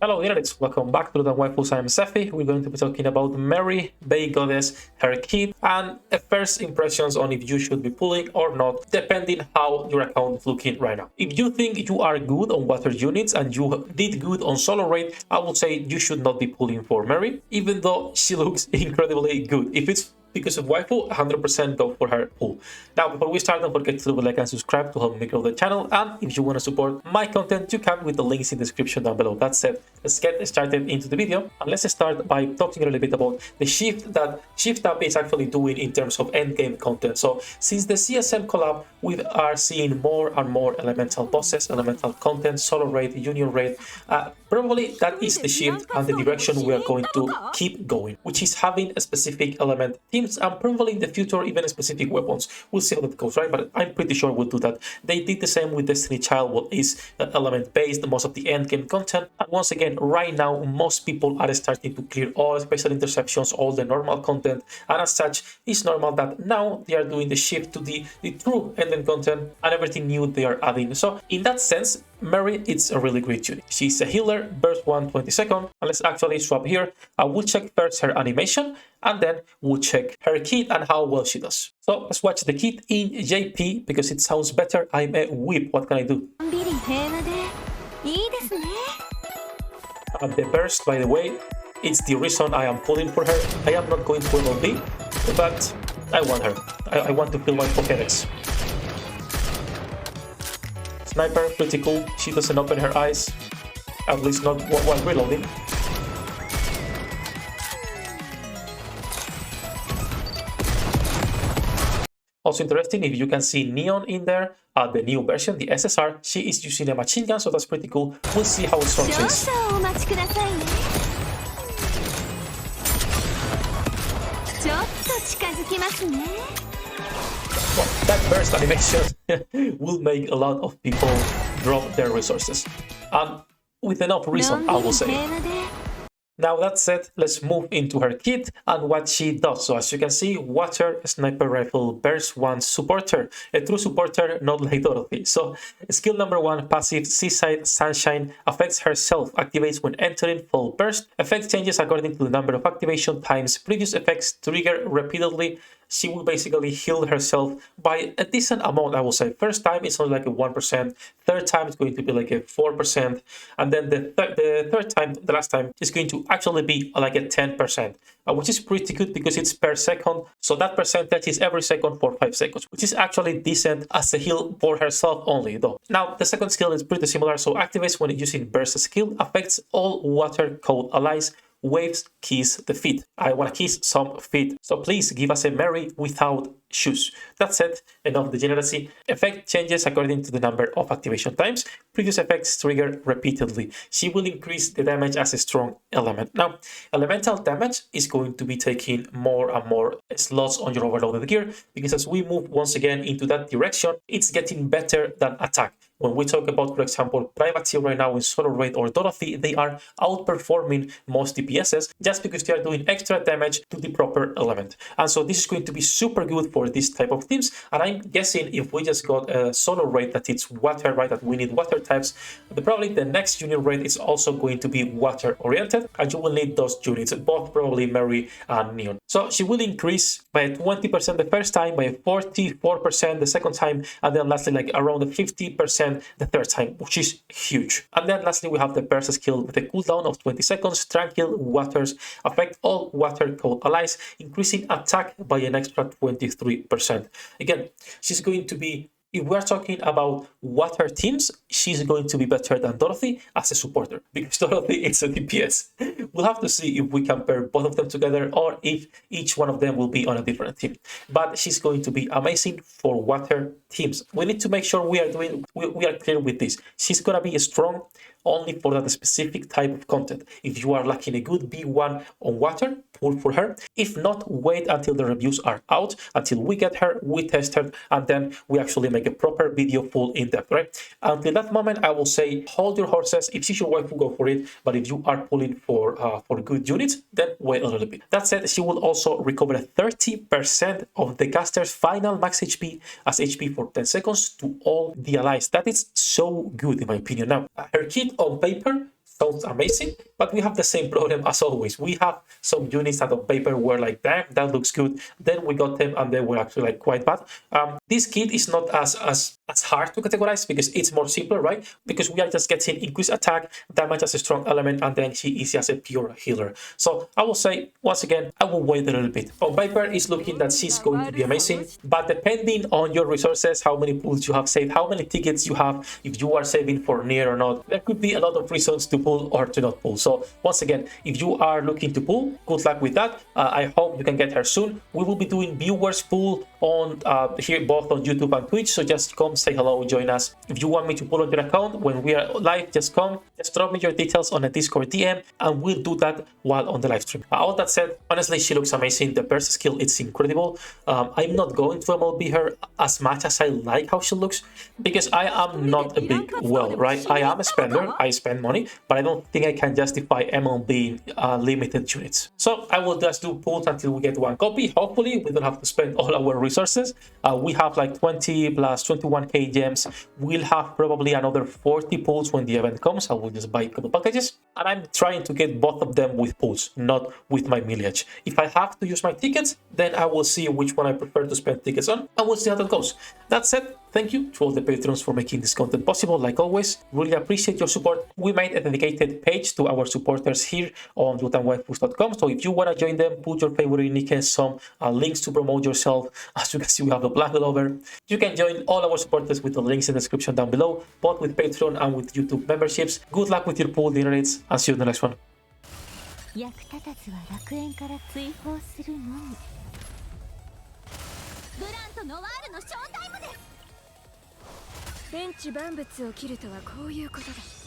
Hello internets, welcome back to the Waifus. I'm Sefi. We're going to be talking about Mary, Bay Goddess, her kit, and first impressions on if you should be pulling or not, depending how your account is looking right now. If you think you are good on water units and you did good on solo raid, I would say you should not be pulling for Mary, even though she looks incredibly good. If it's because of waifu, 100% go for her pull. Now, before we start, don't forget to leave a like and subscribe to help me grow the channel. And if you want to support my content, you can with the links in the description down below. That said, let's get started into the video. And let's start by talking a little bit about the shift that ShiftUp is actually doing in terms of endgame content. So since the CSM collab, we are seeing more and more elemental bosses, elemental content, solo raid, union raid. Probably that is the shift and the direction we are going to keep going, which is having a specific element teams and probably in the future even specific weapons. We'll see how that goes, right? But I'm pretty sure we'll do that. They did the same with Destiny Child, what is element based, most of the endgame content. And once again, right now, most people are starting to clear all special interceptions, all the normal content. And as such, it's normal that now they are doing the shift to the true endgame content and everything new they are adding. So in that sense, Mary, it's a really great unit. She's a healer, burst 1, 20 seconds. And let's actually swap here. I will check first her animation, and then we'll check her kit and how well she does. So let's watch the kit in JP because it sounds better. I'm a whip. What can I do? The burst, by the way, it's the reason I am pulling for her. I am not going to MLB, but I want her. I want to fill my Pokédex. Sniper, pretty cool. She doesn't open her eyes, at least not while reloading. Also interesting, if you can see Neon in there, the new version, the SSR, she is using a machine gun, so that's pretty cool. We'll see how strong she is. Well, that burst animation will make a lot of people drop their resources. And with enough reason, I will say. Now that said, let's move into her kit and what she does. So as you can see, water, sniper rifle, burst 1, supporter, a true supporter, not like Dorothy. So skill number 1, passive, seaside, sunshine, affects herself, activates when entering full burst, effect changes according to the number of activation times, previous effects trigger repeatedly. She will basically heal herself by a decent amount, I will say. First time it's only like a 1%, third time it's going to be like a 4%, and then the third time, the last time, is going to actually be like a 10%, which is pretty good because it's per second. So that percentage is every second for 5 seconds, which is actually decent as a heal for herself only though. Now the second skill is pretty similar, so activates when using burst skill, affects all water code allies, waves, kiss the feet. I want to kiss some feet, so please give us a Mary without shoes. That said, enough degeneracy. Effect changes according to the number of activation times. Previous effects trigger repeatedly. She will increase the damage as a strong element. Now, elemental damage is going to be taking more and more slots on your overloaded gear because as we move once again into that direction, it's getting better than attack. When we talk about, for example, Private Sea right now in Solo Raid or Dorothy, they are outperforming most DPSs just because they are doing extra damage to the proper element. And so this is going to be super good for this type of teams. And I'm guessing if we just got a Solo Raid that it's water, right, that we need water types, probably the next union raid is also going to be water oriented, and you will need those units, both probably Mary and Neon. So she will increase by 20% the first time, by 44% the second time, and then lastly like around the 50% the third time, which is huge. And then lastly we have the burst skill with a cooldown of 20 seconds, tranquil waters, affect all water code allies, increasing attack by an extra 23%. Again, she's going to be, if we're talking about water teams, she's going to be better than Dorothy as a supporter, because Dorothy is a DPS. We'll have to see if we can pair both of them together or if each one of them will be on a different team. But she's going to be amazing for water teams. We need to make sure we are clear with this. She's going to be strong only for that specific type of content. If you are lacking a good B1 on water, pull for her. If not, wait until the reviews are out, until we get her, we test her, and then we actually make a proper video full in depth, right? Until that moment, I will say hold your horses. If she's your wife, go for it. But if you are pulling for good units, then wait a little bit. That said, she will also recover 30% of the caster's final max HP as HP for 10 seconds to all the allies. That is so good in my opinion. Now, her kit on paper sounds amazing, but we have the same problem as always. We have some units that on paper were like, damn, that looks good. Then we got them and they were actually like quite bad. This kit is not as hard to categorize because it's more simpler, right? Because we are just getting increased attack, damage as a strong element, and then she is as a pure healer. So I will say, once again, I will wait a little bit. On paper, it's looking that she's going to be amazing, but depending on your resources, how many pulls you have saved, how many tickets you have, if you are saving for near or not, there could be a lot of reasons to pull or to not pull. So once again, if you are looking to pull, good luck with that. I hope you can get her soon. We will be doing viewers pull on here, both on YouTube and Twitch, so just come say hello, join us. If you want me to pull on your account when we are live, just come, just drop me your details on a Discord DM and we'll do that while on the live stream. All that said, honestly, she looks amazing. The burst skill, it's incredible. I'm not going to MLB her as much as I like how she looks because I am not a big well, right? I am a spender, I spend money, but I don't think I can justify MLB limited units. So I will just do pulls until we get one copy. Hopefully we don't have to spend all our resources. We have like 20 plus 21k gems. We'll have probably another 40 pulls when the event comes. I will just buy a couple packages, and I'm trying to get both of them with pulls, not with my millage. If I have to use my tickets, then I will see which one I prefer to spend tickets on, and we'll see how that goes. That said, thank you to all the patrons for making this content possible. Like always, really appreciate your support. We made a dedicated page to our supporters here on Waifus.com. So if you want to join them, put your favorite NIKKE, some links to promote yourself. As you can see, we have a blanket over. You can join all our supporters with the links in the description down below, both with Patreon and with YouTube memberships. Good luck with your pool dinner rates, and see you in the next one. 役立たずは楽園から追放するのみ。ブランとノワールのショータイムです。天地万物を切るとはこういうことだ。